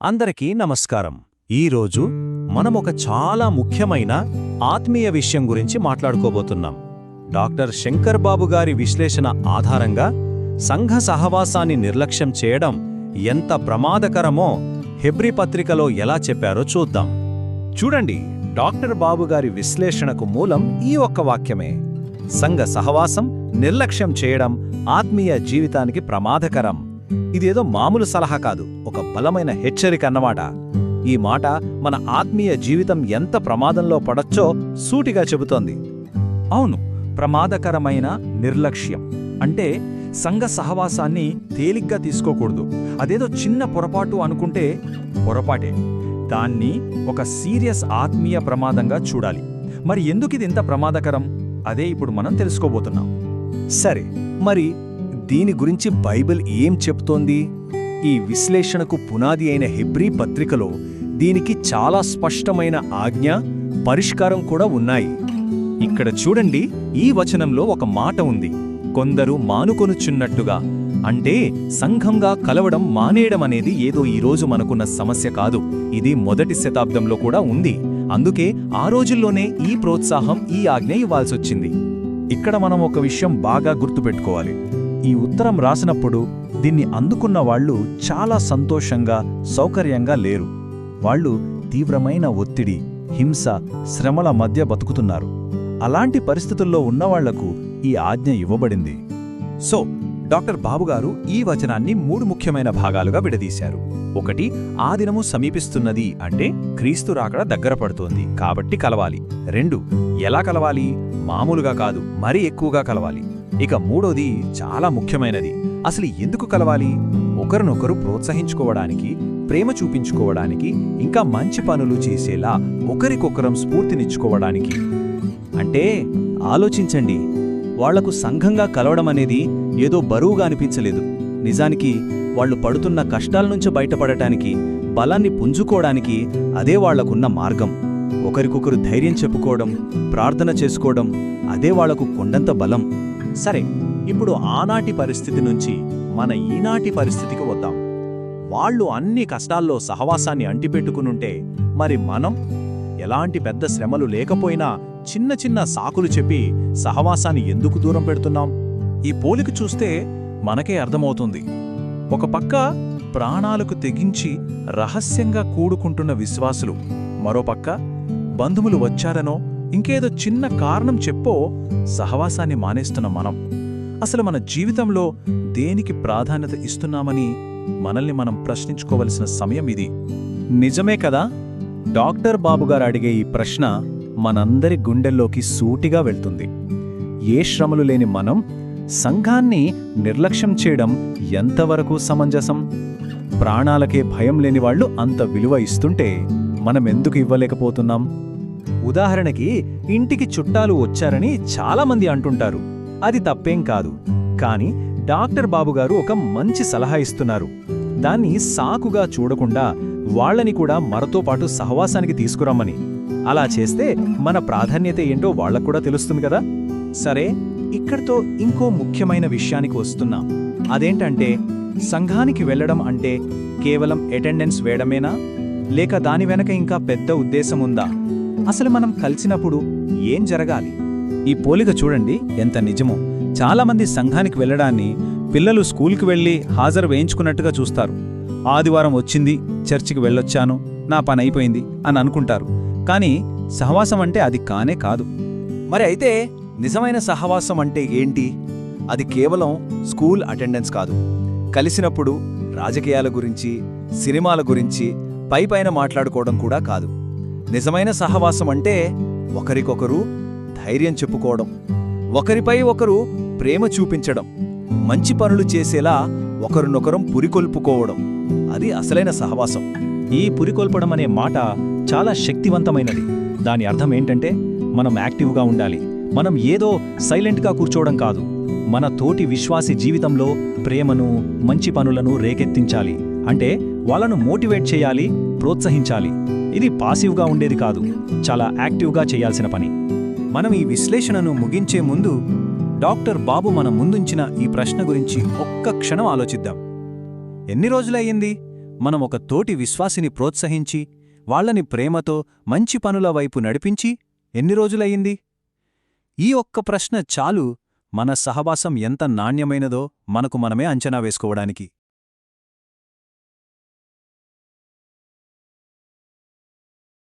అందరికీ నమస్కారం. ఈరోజు మనమొక చాలా ముఖ్యమైన ఆత్మీయ విషయం గురించి మాట్లాడుకోబోతున్నాం. డాక్టర్ శంకర్ బాబు గారి విశ్లేషణ ఆధారంగా సంఘ సహవాసాన్ని నిర్లక్ష్యం చేయడం ఎంత ప్రమాదకరమో హెబ్రీ పత్రికలో ఎలా చెప్పారో చూద్దాం. చూడండి, డాక్టర్ బాబు గారి విశ్లేషణకు మూలం ఈ ఒక్క వాక్యమే: సంఘ సహవాసం నిర్లక్ష్యం చేయడం ఆత్మీయ జీవితానికి ప్రమాదకరం. ఇదేదో మామూలు సలహా కాదు, ఒక బలమైన హెచ్చరిక అన్నమాట. ఈ మాట మన ఆత్మీయ జీవితం ఎంత ప్రమాదంలో పడొచ్చో సూటిగా చెబుతోంది. అవును, ప్రమాదకరమైన నిర్లక్ష్యం అంటే సంఘ సహవాసాన్ని తేలిగ్గా తీసుకోకూడదు. అదేదో చిన్న పొరపాటు అనుకుంటే పొరపాటే. దాన్ని ఒక సీరియస్ ఆత్మీయ ప్రమాదంగా చూడాలి. మరి ఎందుకిది ఇంత ప్రమాదకరం? అదే ఇప్పుడు మనం తెలుసుకోబోతున్నాం. సరే, మరి దీని గురించి బైబిల్ ఏం చెప్తోంది? ఈ విశ్లేషణకు పునాది అయిన హెబ్రీ పత్రికలో దీనికి చాలా స్పష్టమైన ఆజ్ఞ, పరిష్కారం కూడా ఉన్నాయి. ఇక్కడ చూడండి, ఈ వచనంలో ఒక మాట ఉంది: కొందరు మానుకొనుచున్నట్టుగా. అంటే సంఘంగా కలవడం మానేయడమనేది ఏదో ఈరోజు మనకున్న సమస్య కాదు. ఇది మొదటి శతాబ్దంలో కూడా ఉంది. అందుకే ఆ రోజుల్లోనే ఈ ప్రోత్సాహం, ఈ ఆజ్ఞ ఇవ్వాల్సొచ్చింది. ఇక్కడ మనం ఒక విషయం బాగా గుర్తుపెట్టుకోవాలి. ఈ ఉత్తరం రాసినప్పుడు దీన్ని అందుకున్న వాళ్ళు చాలా సంతోషంగా, సౌకర్యంగా లేరు. వాళ్ళు తీవ్రమైన ఒత్తిడి, హింస, శ్రమల మధ్య బతుకుతున్నారు. అలాంటి పరిస్థితుల్లో ఉన్నవాళ్లకు ఈ ఆజ్ఞ ఇవ్వబడింది. సో డాక్టర్ బాబుగారు ఈ వచనాన్ని 3 ముఖ్యమైన భాగాలుగా విడదీశారు. 1, ఆ దినము సమీపిస్తున్నది, అంటే క్రీస్తు రాకడ దగ్గర పడుతోంది కాబట్టి కలవాలి. 2, ఎలా కలవాలి? మామూలుగా కాదు, మరీ ఎక్కువగా కలవాలి. ఇక 3వది చాలా ముఖ్యమైనది: అసలు ఎందుకు కలవాలి? ఒకరినొకరు ప్రోత్సహించుకోవడానికి, ప్రేమ చూపించుకోవడానికి, ఇంకా మంచి పనులు చేసేలా ఒకరికొకరం స్ఫూర్తినిచ్చుకోవడానికి. అంటే ఆలోచించండి, వాళ్లకు సంఘంగా కలవడమనేది ఏదో బరువుగా అనిపించలేదు. నిజానికి వాళ్లు పడుతున్న కష్టాల నుంచి బయటపడటానికి, బలాన్ని పుంజుకోవడానికి అదే వాళ్లకున్న మార్గం. ఒకరికొకరు ధైర్యం చెప్పుకోవడం, ప్రార్థన చేసుకోవడం, అదే వాళ్లకు కొండంత బలం. సరే, ఇప్పుడు ఆనాటి పరిస్థితి నుంచి మన ఈనాటి పరిస్థితికి వద్దాం. వాళ్ళు అన్ని కష్టాల్లో సహవాసాన్ని అంటిపెట్టుకునుంటే, మరి మనం ఎలాంటి పెద్ద శ్రమలు లేకపోయినా చిన్న చిన్న సాకులు చెప్పి సహవాసాన్ని ఎందుకు దూరం పెడుతున్నాం? ఈ పోలిక చూస్తే మనకే అర్థమవుతుంది. ఒక పక్క ప్రాణాలకు తెగించి రహస్యంగా కూడుకుంటున్న విశ్వాసులు, మరోపక్క బంధువులు వచ్చారనో ఇంకేదో చిన్న కారణం చెప్పో సహవాసాన్ని మానేస్తున్న మనం. అసలు మన జీవితంలో దేనికి ప్రాధాన్యత ఇస్తున్నామని మనల్ని మనం ప్రశ్నించుకోవలసిన సమయం ఇది. నిజమే కదా? డాక్టర్ బాబుగారు అడిగే ఈ ప్రశ్న మనందరి గుండెల్లోకి సూటిగా వెళ్తుంది. ఏ శ్రమలు లేని మనం సంఘాన్ని నిర్లక్ష్యం చేయడం ఎంతవరకు సమంజసం? ప్రాణాలకే భయం లేని వాళ్ళు అంత విలువ ఇస్తుంటే మనమెందుకు ఇవ్వలేకపోతున్నాం? ఉదాహరణకి, ఇంటికి చుట్టాలు వచ్చారని చాలామంది అంటుంటారు. అది తప్పేం కాదు. కాని డాక్టర్ బాబుగారు ఒక మంచి సలహా ఇస్తున్నారు. దాన్ని సాకుగా చూడకుండా వాళ్లని కూడా మనతో పాటు సహవాసానికి తీసుకురమ్మని. అలా చేస్తే మన ప్రాధాన్యత ఏంటో వాళ్లక్కూడా తెలుస్తుంది కదా. సరే, ఇక్కడితో ఇంకో ముఖ్యమైన విషయానికి వస్తున్నాం. అదేంటంటే, సంఘానికి వెళ్లడం అంటే కేవలం అటెండెన్స్ వేయడమేనా, లేక దాని వెనక ఇంకా పెద్ద ఉద్దేశముందా? అసలు మనం కలిసినప్పుడు ఏం జరగాలి? ఈ పోలిక చూడండి ఎంత నిజమో. చాలామంది సంఘానికి వెళ్లడాన్ని పిల్లలు స్కూల్కి వెళ్లి హాజరు వేయించుకున్నట్టుగా చూస్తారు. ఆదివారం వచ్చింది, చర్చికి వెళ్ళొచ్చాను, నా పని అయిపోయింది అని అనుకుంటారు. కానీ సహవాసం అంటే అది కానే కాదు. మరి అయితే నిజమైన సహవాసం అంటే ఏంటి? అది కేవలం స్కూల్ అటెండెన్స్ కాదు. కలిసినప్పుడు రాజకీయాల గురించి, సినిమాల గురించి పైపైన మాట్లాడుకోవడం కూడా కాదు. నిజమైన సహవాసం అంటే ఒకరికొకరు ధైర్యం చెప్పుకోవడం, ఒకరిపై ఒకరు ప్రేమ చూపించడం, మంచి పనులు చేసేలా ఒకరినొకరం పురికొల్పుకోవడం. అది అసలైన సహవాసం. ఈ పురికొల్పడం అనే మాట చాలా శక్తివంతమైనది. దాని అర్థం ఏంటంటే, మనం యాక్టివ్గా ఉండాలి. మనం ఏదో సైలెంట్గా కూర్చోవడం కాదు. మన తోటి విశ్వాసి జీవితంలో ప్రేమను, మంచి పనులను రేకెత్తించాలి. అంటే వాళ్ళను మోటివేట్ చేయాలి, ప్రోత్సహించాలి. ఇది పాసివ్గా ఉండేది కాదు, చాలా యాక్టివ్గా చేయాల్సిన పని. మనం ఈ విశ్లేషణను ముగించే ముందు డాక్టర్ బాబు మన ముందుంచిన ఈ ప్రశ్న గురించి ఒక్క క్షణం ఆలోచిద్దాం. ఎన్ని రోజులయ్యింది మనం ఒక తోటి విశ్వాసిని ప్రోత్సహించి వాళ్ళని ప్రేమతో మంచి పనుల వైపు నడిపించి ఎన్ని రోజులయ్యింది? ఈ ఒక్క ప్రశ్న చాలు మన సహవాసం ఎంత నాణ్యమైనదో మనకు మనమే అంచనా వేసుకోవడానికి.